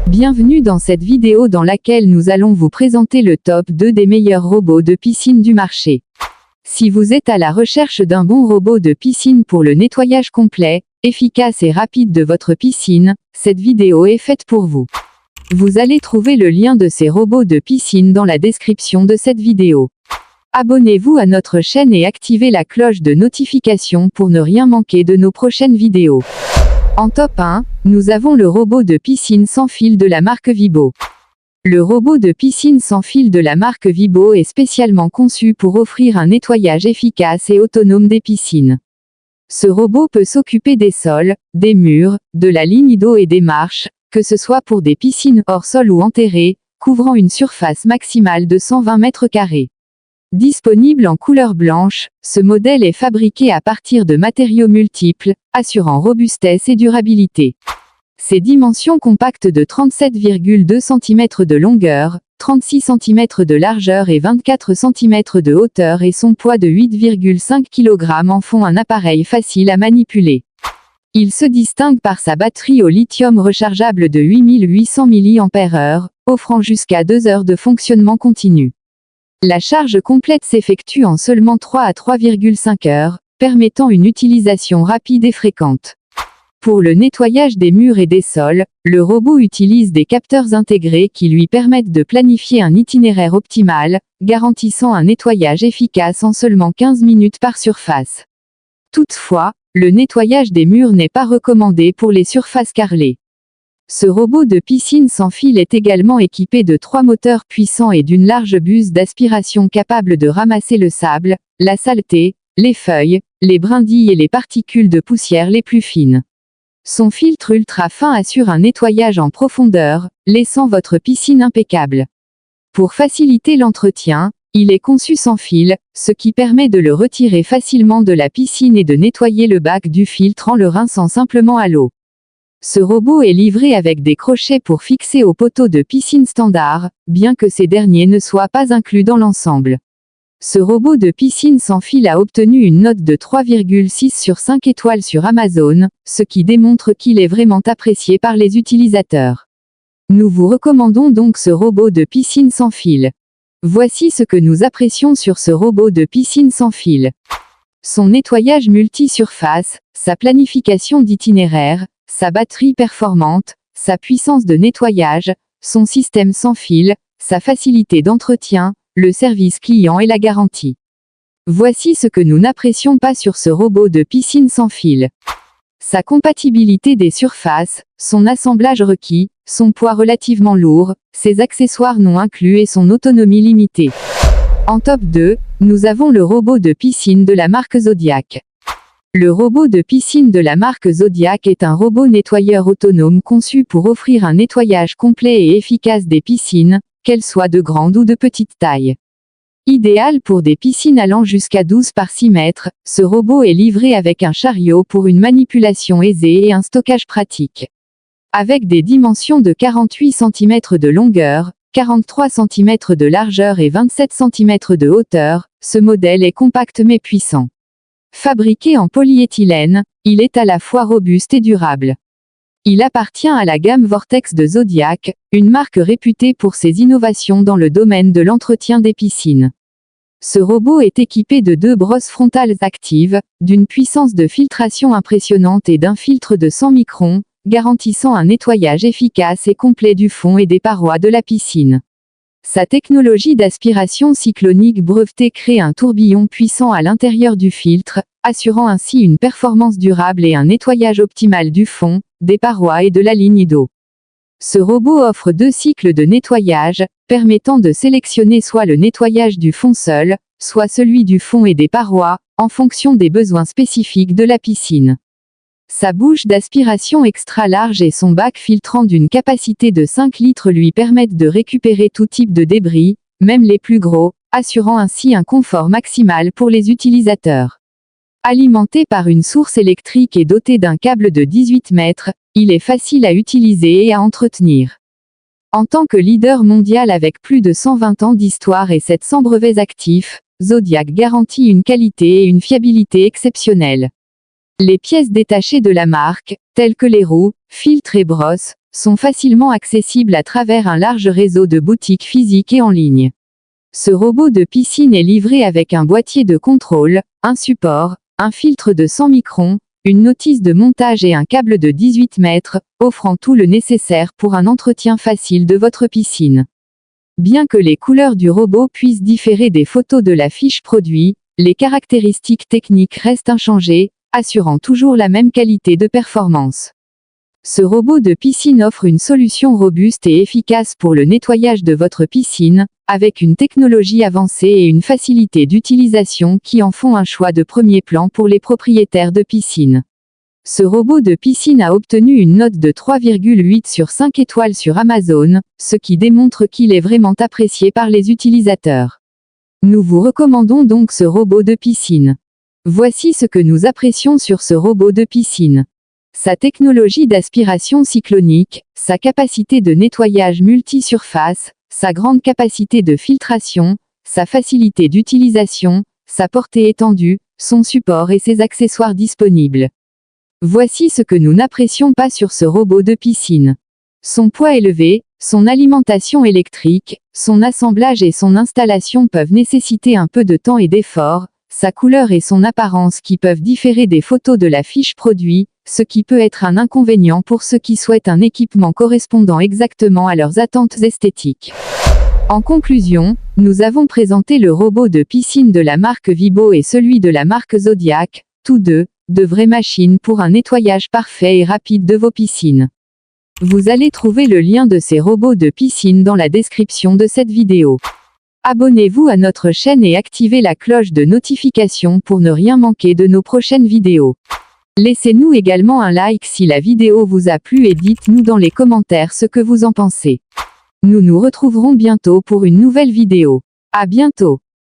Bienvenue dans cette vidéo dans laquelle nous allons vous présenter le top 2 des meilleurs robots de piscine du marché. Si vous êtes à la recherche d'un bon robot de piscine pour le nettoyage complet, efficace et rapide de votre piscine, cette vidéo est faite pour vous. Vous allez trouver le lien de ces robots de piscine dans la description de cette vidéo. Abonnez-vous à notre chaîne et activez la cloche de notification pour ne rien manquer de nos prochaines vidéos. En top 1, nous avons le robot de piscine sans fil de la marque Vibo. Le robot de piscine sans fil de la marque Vibo est spécialement conçu pour offrir un nettoyage efficace et autonome des piscines. Ce robot peut s'occuper des sols, des murs, de la ligne d'eau et des marches, que ce soit pour des piscines hors sol ou enterrées, couvrant une surface maximale de 120 mètres carrés. Disponible en couleur blanche, ce modèle est fabriqué à partir de matériaux multiples, assurant robustesse et durabilité. Ses dimensions compactes de 37,2 cm de longueur, 36 cm de largeur et 24 cm de hauteur et son poids de 8,5 kg en font un appareil facile à manipuler. Il se distingue par sa batterie au lithium rechargeable de 8800 mAh, offrant jusqu'à 2 heures de fonctionnement continu. La charge complète s'effectue en seulement 3 à 3,5 heures, permettant une utilisation rapide et fréquente. Pour le nettoyage des murs et des sols, le robot utilise des capteurs intégrés qui lui permettent de planifier un itinéraire optimal, garantissant un nettoyage efficace en seulement 15 minutes par surface. Toutefois, le nettoyage des murs n'est pas recommandé pour les surfaces carrelées. Ce robot de piscine sans fil est également équipé de 3 moteurs puissants et d'une large buse d'aspiration capable de ramasser le sable, la saleté, les feuilles, les brindilles et les particules de poussière les plus fines. Son filtre ultra fin assure un nettoyage en profondeur, laissant votre piscine impeccable. Pour faciliter l'entretien, il est conçu sans fil, ce qui permet de le retirer facilement de la piscine et de nettoyer le bac du filtre en le rinçant simplement à l'eau. Ce robot est livré avec des crochets pour fixer au poteau de piscine standard, bien que ces derniers ne soient pas inclus dans l'ensemble. Ce robot de piscine sans fil a obtenu une note de 3,6 sur 5 étoiles sur Amazon, ce qui démontre qu'il est vraiment apprécié par les utilisateurs. Nous vous recommandons donc ce robot de piscine sans fil. Voici ce que nous apprécions sur ce robot de piscine sans fil. Son nettoyage multi-surface, sa planification d'itinéraire, sa batterie performante, sa puissance de nettoyage, son système sans fil, sa facilité d'entretien, le service client et la garantie. Voici ce que nous n'apprécions pas sur ce robot de piscine sans fil. Sa compatibilité des surfaces, son assemblage requis, son poids relativement lourd, ses accessoires non inclus et son autonomie limitée. En top 2, nous avons le robot de piscine de la marque Zodiac. Le robot de piscine de la marque Zodiac est un robot nettoyeur autonome conçu pour offrir un nettoyage complet et efficace des piscines, qu'elles soient de grande ou de petite taille. Idéal pour des piscines allant jusqu'à 12 par 6 mètres, ce robot est livré avec un chariot pour une manipulation aisée et un stockage pratique. Avec des dimensions de 48 cm de longueur, 43 cm de largeur et 27 cm de hauteur, ce modèle est compact mais puissant. Fabriqué en polyéthylène, il est à la fois robuste et durable. Il appartient à la gamme Vortex de Zodiac, une marque réputée pour ses innovations dans le domaine de l'entretien des piscines. Ce robot est équipé de 2 brosses frontales actives, d'une puissance de filtration impressionnante et d'un filtre de 100 microns, garantissant un nettoyage efficace et complet du fond et des parois de la piscine. Sa technologie d'aspiration cyclonique brevetée crée un tourbillon puissant à l'intérieur du filtre, assurant ainsi une performance durable et un nettoyage optimal du fond, des parois et de la ligne d'eau. Ce robot offre 2 cycles de nettoyage, permettant de sélectionner soit le nettoyage du fond seul, soit celui du fond et des parois, en fonction des besoins spécifiques de la piscine. Sa bouche d'aspiration extra large et son bac filtrant d'une capacité de 5 litres lui permettent de récupérer tout type de débris, même les plus gros, assurant ainsi un confort maximal pour les utilisateurs. Alimenté par une source électrique et doté d'un câble de 18 mètres, il est facile à utiliser et à entretenir. En tant que leader mondial avec plus de 120 ans d'histoire et 700 brevets actifs, Zodiac garantit une qualité et une fiabilité exceptionnelles. Les pièces détachées de la marque, telles que les roues, filtres et brosses, sont facilement accessibles à travers un large réseau de boutiques physiques et en ligne. Ce robot de piscine est livré avec un boîtier de contrôle, un support, un filtre de 100 microns, une notice de montage et un câble de 18 mètres, offrant tout le nécessaire pour un entretien facile de votre piscine. Bien que les couleurs du robot puissent différer des photos de la fiche produit, les caractéristiques techniques restent inchangées, assurant toujours la même qualité de performance. Ce robot de piscine offre une solution robuste et efficace pour le nettoyage de votre piscine, avec une technologie avancée et une facilité d'utilisation qui en font un choix de premier plan pour les propriétaires de piscine. Ce robot de piscine a obtenu une note de 3,8 sur 5 étoiles sur Amazon, ce qui démontre qu'il est vraiment apprécié par les utilisateurs. Nous vous recommandons donc ce robot de piscine. Voici ce que nous apprécions sur ce robot de piscine. Sa technologie d'aspiration cyclonique, sa capacité de nettoyage multi-surface, sa grande capacité de filtration, sa facilité d'utilisation, sa portée étendue, son support et ses accessoires disponibles. Voici ce que nous n'apprécions pas sur ce robot de piscine. Son poids élevé, son alimentation électrique, son assemblage et son installation peuvent nécessiter un peu de temps et d'effort, sa couleur et son apparence qui peuvent différer des photos de la fiche produit, ce qui peut être un inconvénient pour ceux qui souhaitent un équipement correspondant exactement à leurs attentes esthétiques. En conclusion, nous avons présenté le robot de piscine de la marque Vibo et celui de la marque Zodiac, tous deux, de vraies machines pour un nettoyage parfait et rapide de vos piscines. Vous allez trouver le lien de ces robots de piscine dans la description de cette vidéo. Abonnez-vous à notre chaîne et activez la cloche de notification pour ne rien manquer de nos prochaines vidéos. Laissez-nous également un like si la vidéo vous a plu et dites-nous dans les commentaires ce que vous en pensez. Nous nous retrouverons bientôt pour une nouvelle vidéo. À bientôt.